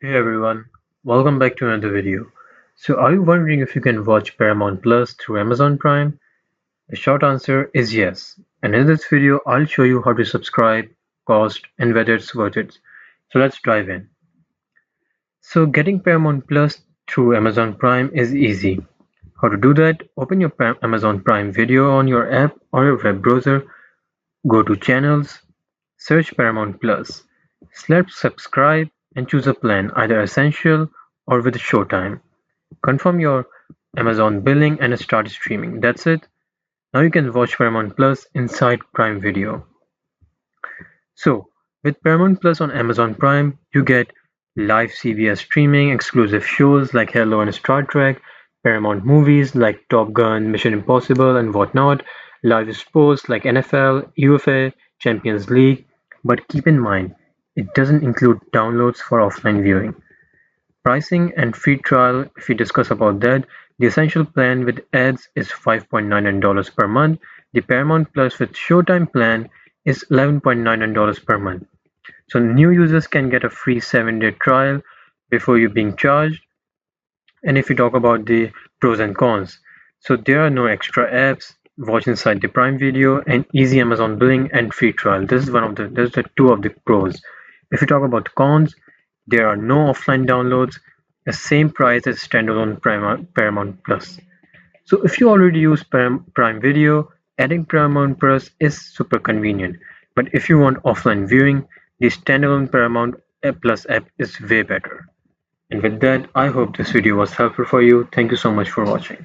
Hey everyone, welcome back to another video. So are you wondering if you can watch Paramount Plus through Amazon Prime? The short answer is yes. And in this video, I'll show you how to subscribe, cost, and whether it's worth it. So let's dive in. So getting Paramount Plus through Amazon Prime is easy. How to do that? Open your Amazon Prime Video on your app or your web browser, go to Channels, search Paramount Plus, select Subscribe and choose a plan, either Essential or with Showtime. Confirm your Amazon billing and start streaming. That's it. Now you can watch Paramount Plus inside Prime Video. So, with Paramount Plus on Amazon Prime, you get live CBS streaming, exclusive shows like Hello and Star Trek, Paramount movies like Top Gun, Mission Impossible, and whatnot, live sports like NFL, UFA, Champions League. But keep in mind, it doesn't include downloads for offline viewing. Pricing and free trial, if we discuss about that, the Essential plan with ads is $5.99 per month. The Paramount Plus with Showtime plan is $11.99 per month. So new users can get a free 7-day trial before you being charged. And if we talk about the pros and cons, so there are no extra apps, watch inside the Prime Video, and easy Amazon billing and free trial. This is the two of the pros. If we talk about cons, there are no offline downloads, the same price as standalone Paramount Plus. So if you already use Prime Video, adding Paramount Plus is super convenient. But if you want offline viewing, the standalone Paramount Plus app is way better. And with that, I hope this video was helpful for you. Thank you so much for watching.